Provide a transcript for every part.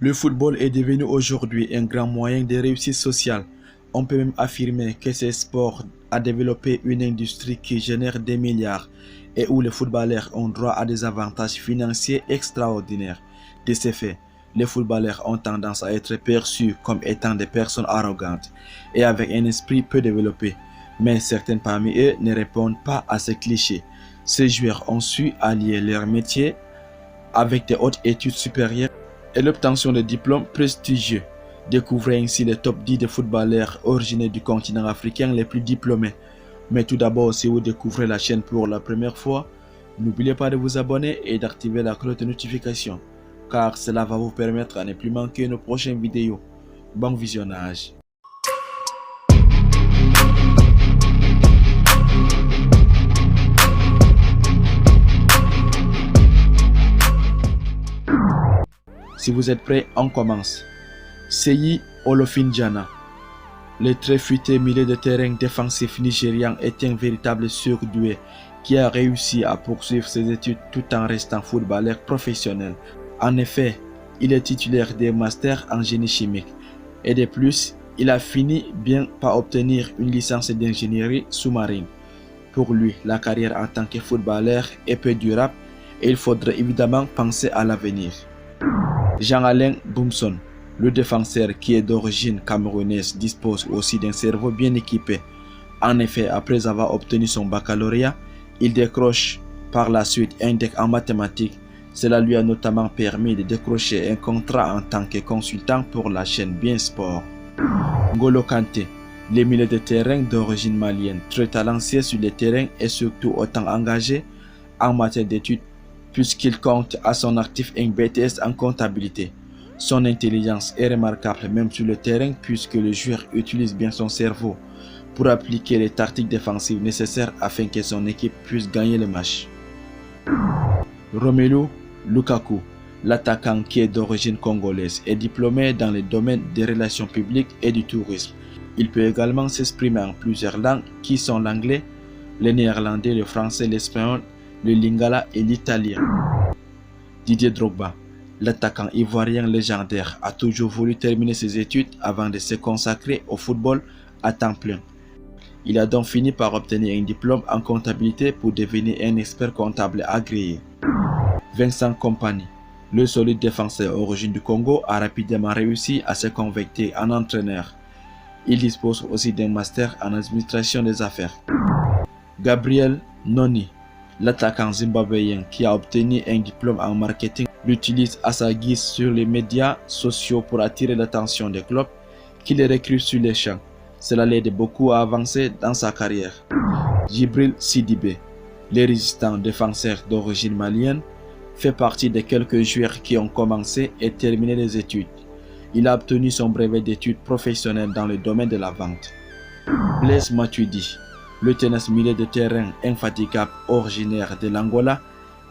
Le football est devenu aujourd'hui un grand moyen de réussite sociale. On peut même affirmer que ce sport a développé une industrie qui génère des milliards et où les footballeurs ont droit à des avantages financiers extraordinaires. De ce fait, les footballeurs ont tendance à être perçus comme étant des personnes arrogantes et avec un esprit peu développé. Mais certains parmi eux ne répondent pas à ces clichés. Ces joueurs ont su allier leur métier avec des hautes études supérieures et l'obtention de diplômes prestigieux. Découvrez ainsi les top 10 des footballeurs originaires du continent africain les plus diplômés. Mais tout d'abord, si vous découvrez la chaîne pour la première fois, n'oubliez pas de vous abonner et d'activer la cloche de notification, car cela va vous permettre à ne plus manquer nos prochaines vidéos. Bon visionnage. Si vous êtes prêts, on commence. Seyi Olofinjana. Le très futé milieu de terrain défensif nigérian est un véritable surdoué qui a réussi à poursuivre ses études tout en restant footballeur professionnel. En effet, il est titulaire des masters en génie chimique et de plus, il a fini bien par obtenir une licence d'ingénierie sous-marine. Pour lui, la carrière en tant que footballeur est peu durable et il faudrait évidemment penser à l'avenir. Jean-Alain Boumson, le défenseur qui est d'origine camerounaise, dispose aussi d'un cerveau bien équipé. En effet, après avoir obtenu son baccalauréat, il décroche par la suite un DEC en mathématiques. Cela lui a notamment permis de décrocher un contrat en tant que consultant pour la chaîne Bien Sport. N'Golo Kanté, le milieu de terrain d'origine malienne, très talentueux sur le terrain et surtout autant engagé en matière d'études, puisqu'il compte à son actif un BTS en comptabilité. Son intelligence est remarquable même sur le terrain puisque le joueur utilise bien son cerveau pour appliquer les tactiques défensives nécessaires afin que son équipe puisse gagner le match. Romelu Lukaku, l'attaquant qui est d'origine congolaise, est diplômé dans le domaine des relations publiques et du tourisme. Il peut également s'exprimer en plusieurs langues qui sont l'anglais, le néerlandais, le français, l'espagnol, le lingala et l'italien. Didier Drogba, l'attaquant ivoirien légendaire, a toujours voulu terminer ses études avant de se consacrer au football à temps plein. Il a donc fini par obtenir un diplôme en comptabilité pour devenir un expert comptable agréé. Vincent Kompany, le solide défenseur origine du Congo, a rapidement réussi à se convertir en entraîneur. Il dispose aussi d'un master en administration des affaires. Gabriel Noni, l'attaquant zimbabwéen qui a obtenu un diplôme en marketing, l'utilise à sa guise sur les médias sociaux pour attirer l'attention des clubs qui le recrutent sur les champs. Cela l'aide beaucoup à avancer dans sa carrière. Djibril Sidibé, le résistant défenseur d'origine malienne, fait partie des quelques joueurs qui ont commencé et terminé les études. Il a obtenu son brevet d'études professionnelles dans le domaine de la vente. Blaise Matuidi, le tennis milieu de terrain infatigable originaire de l'Angola,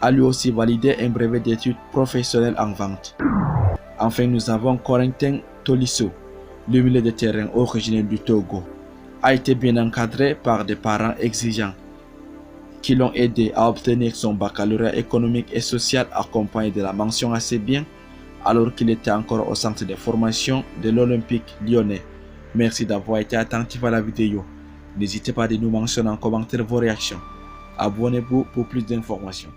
a lui aussi validé un brevet d'études professionnelles en vente. Enfin, nous avons Corentin Tolisso, le milieu de terrain originaire du Togo, a été bien encadré par des parents exigeants qui l'ont aidé à obtenir son baccalauréat économique et social accompagné de la mention assez bien alors qu'il était encore au centre de formation de l'Olympique lyonnais. Merci d'avoir été attentif à la vidéo. N'hésitez pas à nous mentionner en commentaire vos réactions. Abonnez-vous pour plus d'informations.